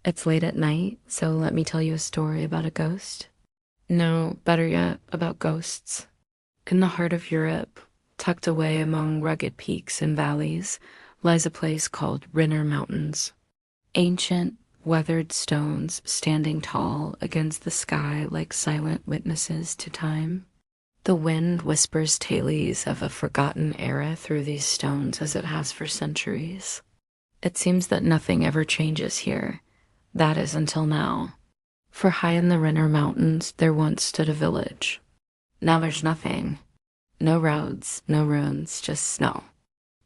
It's late at night, so let me tell you a story about a ghost. No, better yet, about ghosts. In the heart of Europe, tucked away among rugged peaks and valleys, lies a place called Rynor Mountains. Ancient, weathered stones standing tall against the sky like silent witnesses to time. The wind whispers tales of a forgotten era through these stones as it has for centuries. It seems that nothing ever changes here. That is until now. For high in the Rynor Mountains, there once stood a village. Now there's nothing. No roads, no ruins, just snow.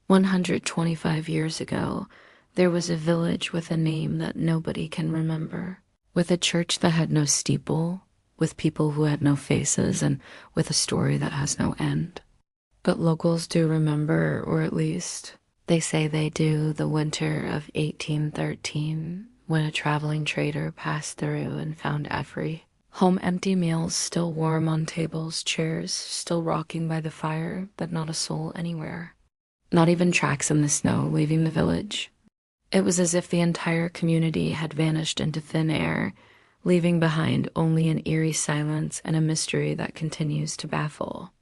125 years ago, there was a village with a name that nobody can remember, with a church that had no steeple, with people who had no faces, and with a story that has no end. But locals do remember, or at least they say they do, the winter of 1813, when a traveling trader passed through and found every home empty, meals still warm on tables, chairs still rocking by the fire, but not a soul anywhere. Not even tracks in the snow leaving the village. It was as if the entire community had vanished into thin air, leaving behind only an eerie silence and a mystery that continues to baffle.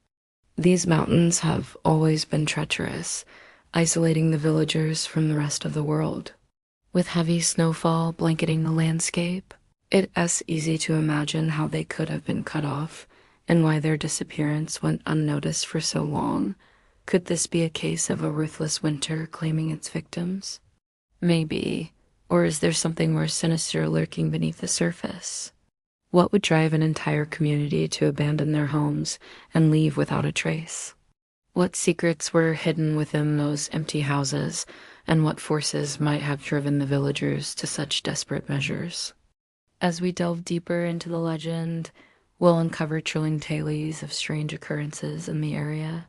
These mountains have always been treacherous, isolating the villagers from the rest of the world. With heavy snowfall blanketing the landscape, it is easy to imagine how they could have been cut off and why their disappearance went unnoticed for so long. Could this be a case of a ruthless winter claiming its victims? Maybe. Or is there something more sinister lurking beneath the surface? What would drive an entire community to abandon their homes and leave without a trace? What secrets were hidden within those empty houses, and what forces might have driven the villagers to such desperate measures? As we delve deeper into the legend, we'll uncover chilling tales of strange occurrences in the area.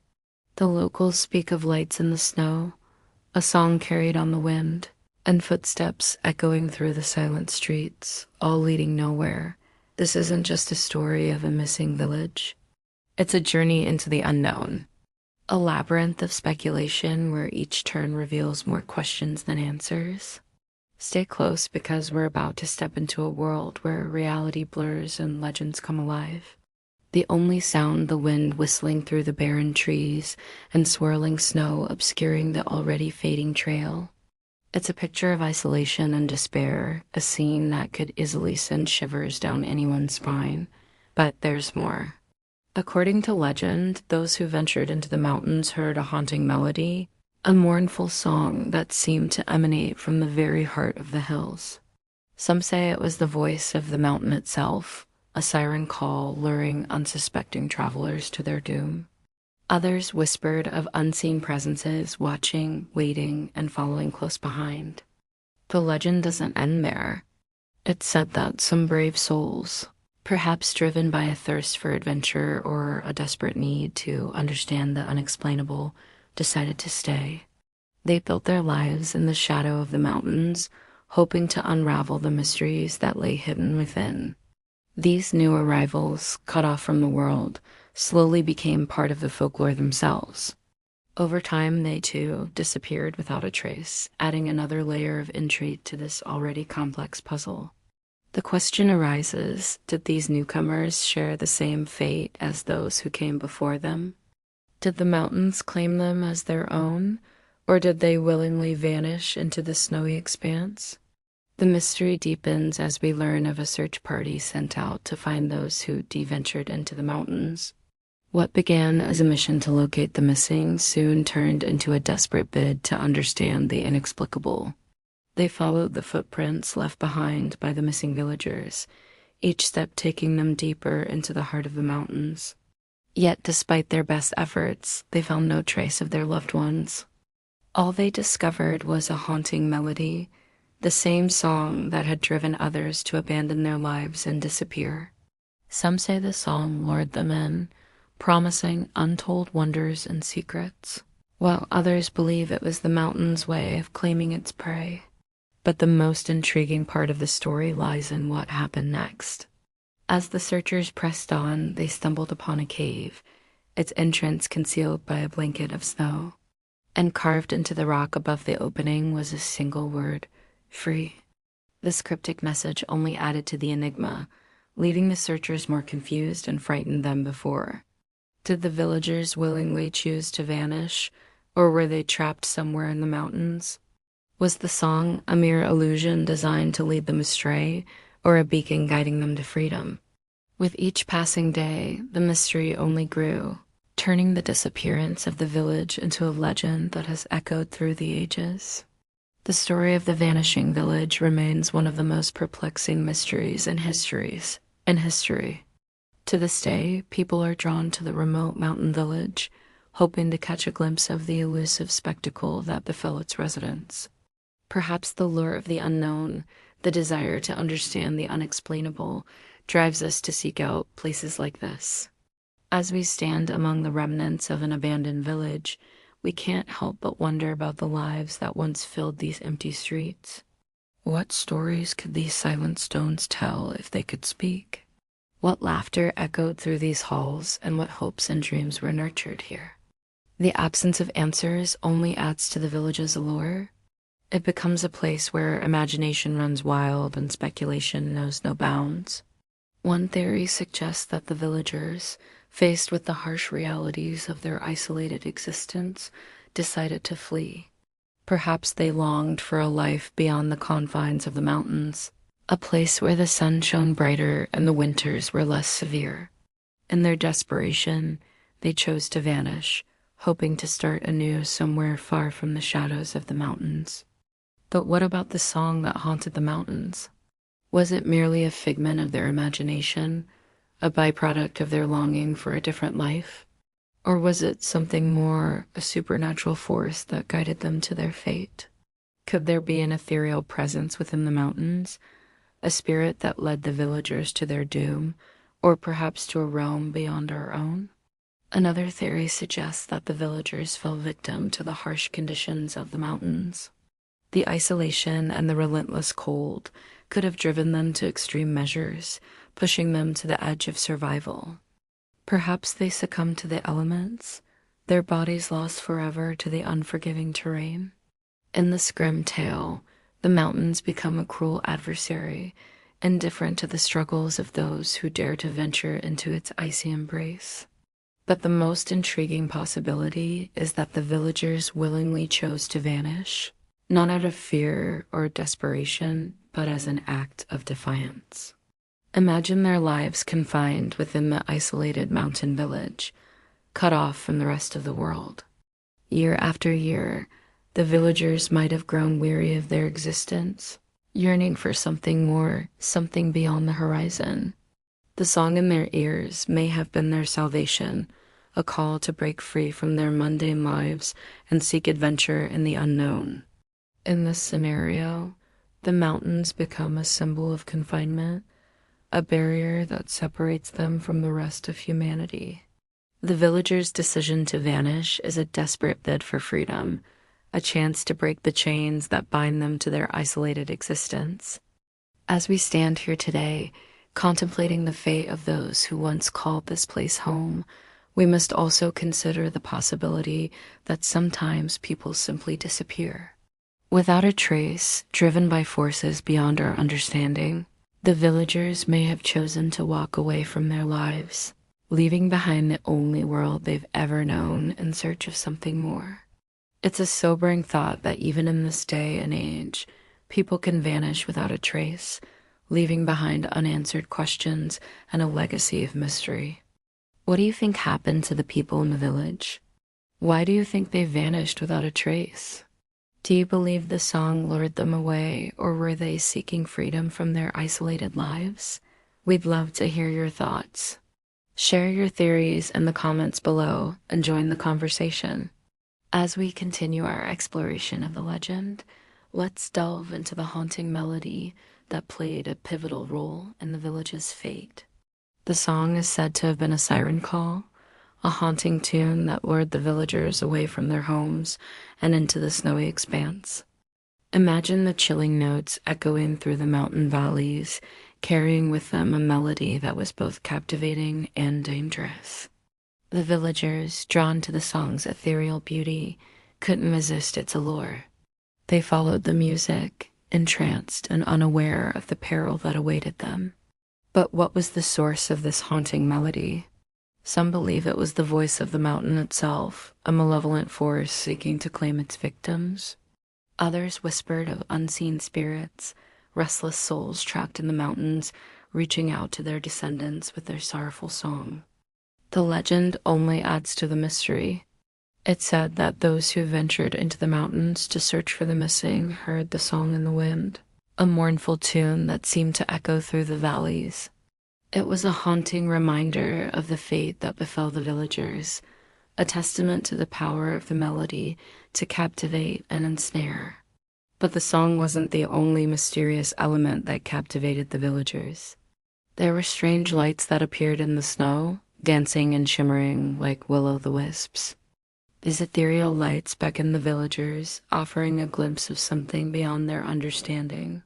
The locals speak of lights in the snow, a song carried on the wind, and footsteps echoing through the silent streets, all leading nowhere. This isn't just a story of a missing village. It's a journey into the unknown. A labyrinth of speculation where each turn reveals more questions than answers. Stay close because we're about to step into a world where reality blurs and legends come alive. The only sound, the wind whistling through the barren trees and swirling snow obscuring the already fading trail. It's a picture of isolation and despair, a scene that could easily send shivers down anyone's spine. But there's more. According to legend, those who ventured into the mountains heard a haunting melody, a mournful song that seemed to emanate from the very heart of the hills. Some say it was the voice of the mountain itself, a siren call luring unsuspecting travelers to their doom. Others whispered of unseen presences watching, waiting, and following close behind. The legend doesn't end there. It's said that some brave souls, perhaps driven by a thirst for adventure or a desperate need to understand the unexplainable, decided to stay. They built their lives in the shadow of the mountains, hoping to unravel the mysteries that lay hidden within. These new arrivals, cut off from the world, slowly became part of the folklore themselves. Over time, they too disappeared without a trace, adding another layer of intrigue to this already complex puzzle. The question arises, did these newcomers share the same fate as those who came before them? Did the mountains claim them as their own, or did they willingly vanish into the snowy expanse? The mystery deepens as we learn of a search party sent out to find those who deventured into the mountains. What began as a mission to locate the missing soon turned into a desperate bid to understand the inexplicable. They followed the footprints left behind by the missing villagers, each step taking them deeper into the heart of the mountains. Yet, despite their best efforts, they found no trace of their loved ones. All they discovered was a haunting melody, the same song that had driven others to abandon their lives and disappear. Some say the song lured them in, promising untold wonders and secrets, while others believe it was the mountain's way of claiming its prey. But the most intriguing part of the story lies in what happened next. As the searchers pressed on, they stumbled upon a cave, its entrance concealed by a blanket of snow. And carved into the rock above the opening was a single word: free. This cryptic message only added to the enigma, leaving the searchers more confused and frightened than before. Did the villagers willingly choose to vanish, or were they trapped somewhere in the mountains? Was the song a mere illusion designed to lead them astray, or a beacon guiding them to freedom? With each passing day, the mystery only grew, turning the disappearance of the village into a legend that has echoed through the ages. The story of the vanishing village remains one of the most perplexing mysteries in history. To this day, people are drawn to the remote mountain village, hoping to catch a glimpse of the elusive spectacle that befell its residents. Perhaps the lure of the unknown, the desire to understand the unexplainable, drives us to seek out places like this. As we stand among the remnants of an abandoned village, we can't help but wonder about the lives that once filled these empty streets. What stories could these silent stones tell if they could speak? What laughter echoed through these halls, and what hopes and dreams were nurtured here? The absence of answers only adds to the village's allure. It becomes a place where imagination runs wild and speculation knows no bounds. One theory suggests that the villagers, faced with the harsh realities of their isolated existence, decided to flee. Perhaps they longed for a life beyond the confines of the mountains, a place where the sun shone brighter and the winters were less severe. In their desperation, they chose to vanish, hoping to start anew somewhere far from the shadows of the mountains. But what about the song that haunted the mountains? Was it merely a figment of their imagination, a byproduct of their longing for a different life? Or was it something more, a supernatural force that guided them to their fate? Could there be an ethereal presence within the mountains, a spirit that led the villagers to their doom, or perhaps to a realm beyond our own? Another theory suggests that the villagers fell victim to the harsh conditions of the mountains. The isolation and the relentless cold could have driven them to extreme measures, pushing them to the edge of survival. Perhaps they succumbed to the elements, their bodies lost forever to the unforgiving terrain. In this grim tale, the mountains become a cruel adversary, indifferent to the struggles of those who dare to venture into its icy embrace. But the most intriguing possibility is that the villagers willingly chose to vanish, not out of fear or desperation, but as an act of defiance. Imagine their lives confined within the isolated mountain village, cut off from the rest of the world. Year after year, the villagers might have grown weary of their existence, yearning for something more, something beyond the horizon. The song in their ears may have been their salvation, a call to break free from their mundane lives and seek adventure in the unknown. In this scenario, the mountains become a symbol of confinement, a barrier that separates them from the rest of humanity. The villagers' decision to vanish is a desperate bid for freedom, a chance to break the chains that bind them to their isolated existence. As we stand here today, contemplating the fate of those who once called this place home, we must also consider the possibility that sometimes people simply disappear. Without a trace, driven by forces beyond our understanding, the villagers may have chosen to walk away from their lives, leaving behind the only world they've ever known in search of something more. It's a sobering thought that even in this day and age, people can vanish without a trace, leaving behind unanswered questions and a legacy of mystery. What do you think happened to the people in the village? Why do you think they vanished without a trace? Do you believe the song lured them away, or were they seeking freedom from their isolated lives? We'd love to hear your thoughts. Share your theories in the comments below and join the conversation. As we continue our exploration of the legend, let's delve into the haunting melody that played a pivotal role in the village's fate. The song is said to have been a siren call, a haunting tune that lured the villagers away from their homes and into the snowy expanse. Imagine the chilling notes echoing through the mountain valleys, carrying with them a melody that was both captivating and dangerous. The villagers, drawn to the song's ethereal beauty, couldn't resist its allure. They followed the music, entranced and unaware of the peril that awaited them. But what was the source of this haunting melody? Some believe it was the voice of the mountain itself, a malevolent force seeking to claim its victims. Others whispered of unseen spirits, restless souls trapped in the mountains, reaching out to their descendants with their sorrowful song. The legend only adds to the mystery. It said that those who ventured into the mountains to search for the missing heard the song in the wind, a mournful tune that seemed to echo through the valleys. It was a haunting reminder of the fate that befell the villagers, a testament to the power of the melody to captivate and ensnare. But the song wasn't the only mysterious element that captivated the villagers. There were strange lights that appeared in the snow, dancing and shimmering like will-o'-the-wisps. These ethereal lights beckoned the villagers, offering a glimpse of something beyond their understanding.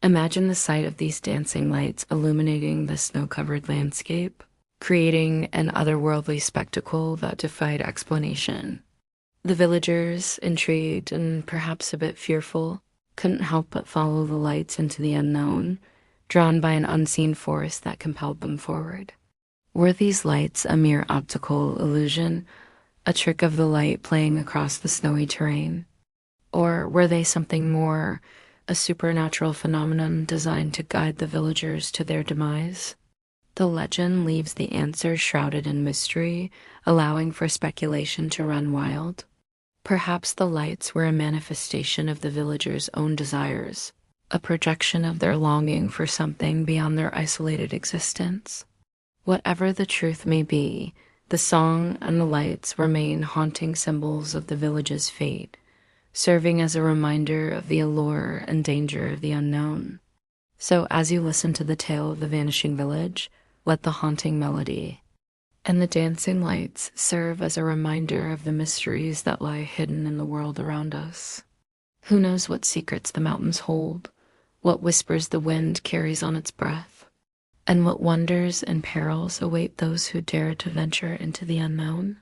Imagine the sight of these dancing lights illuminating the snow-covered landscape, creating an otherworldly spectacle that defied explanation. The villagers, intrigued and perhaps a bit fearful, couldn't help but follow the lights into the unknown, drawn by an unseen force that compelled them forward. Were these lights a mere optical illusion, a trick of the light playing across the snowy terrain? Or were they something more, a supernatural phenomenon designed to guide the villagers to their demise? The legend leaves the answer shrouded in mystery, allowing for speculation to run wild. Perhaps the lights were a manifestation of the villagers' own desires, a projection of their longing for something beyond their isolated existence. Whatever the truth may be, the song and the lights remain haunting symbols of the village's fate, serving as a reminder of the allure and danger of the unknown. So as you listen to the tale of the vanishing village, let the haunting melody and the dancing lights serve as a reminder of the mysteries that lie hidden in the world around us. Who knows what secrets the mountains hold, what whispers the wind carries on its breath, and what wonders and perils await those who dare to venture into the unknown?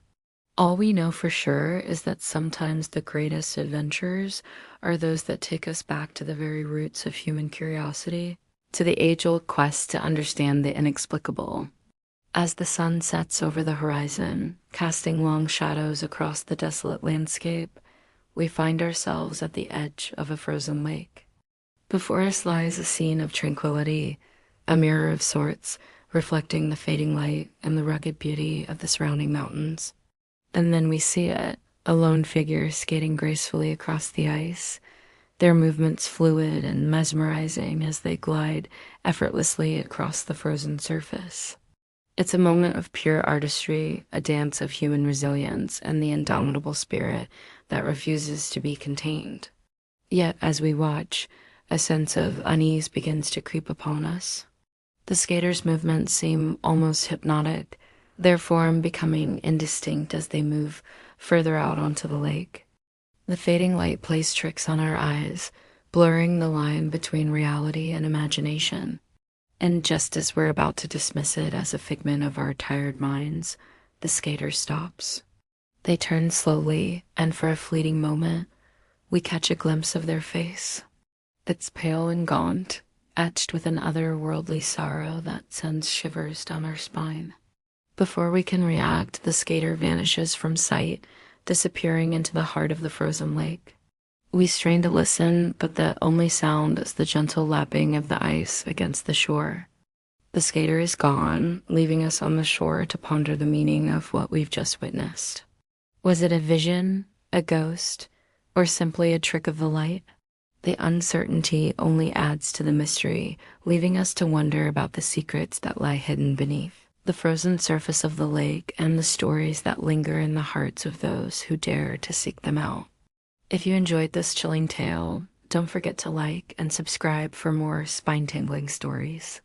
All we know for sure is that sometimes the greatest adventures are those that take us back to the very roots of human curiosity, to the age-old quest to understand the inexplicable. As the sun sets over the horizon, casting long shadows across the desolate landscape, we find ourselves at the edge of a frozen lake. Before us lies a scene of tranquility, a mirror of sorts, reflecting the fading light and the rugged beauty of the surrounding mountains. And then we see it, a lone figure skating gracefully across the ice, their movements fluid and mesmerizing as they glide effortlessly across the frozen surface. It's a moment of pure artistry, a dance of human resilience, and the indomitable spirit that refuses to be contained. Yet, as we watch, a sense of unease begins to creep upon us. The skaters' movements seem almost hypnotic, their form becoming indistinct as they move further out onto the lake. The fading light plays tricks on our eyes, blurring the line between reality and imagination. And just as we're about to dismiss it as a figment of our tired minds, the skater stops. They turn slowly, and for a fleeting moment, we catch a glimpse of their face. It's pale and gaunt, etched with an otherworldly sorrow that sends shivers down our spine. Before we can react, the skater vanishes from sight, disappearing into the heart of the frozen lake. We strain to listen, but the only sound is the gentle lapping of the ice against the shore. The skater is gone, leaving us on the shore to ponder the meaning of what we've just witnessed. Was it a vision, a ghost, or simply a trick of the light? The uncertainty only adds to the mystery, leaving us to wonder about the secrets that lie hidden beneath the frozen surface of the lake and the stories that linger in the hearts of those who dare to seek them out. If you enjoyed this chilling tale, don't forget to like and subscribe for more spine-tingling stories.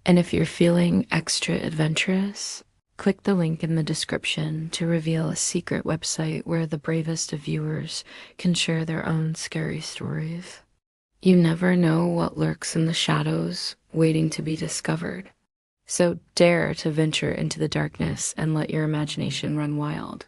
And if you're feeling extra adventurous, click the link in the description to reveal a secret website where the bravest of viewers can share their own scary stories. You never know what lurks in the shadows, waiting to be discovered. So dare to venture into the darkness and let your imagination run wild.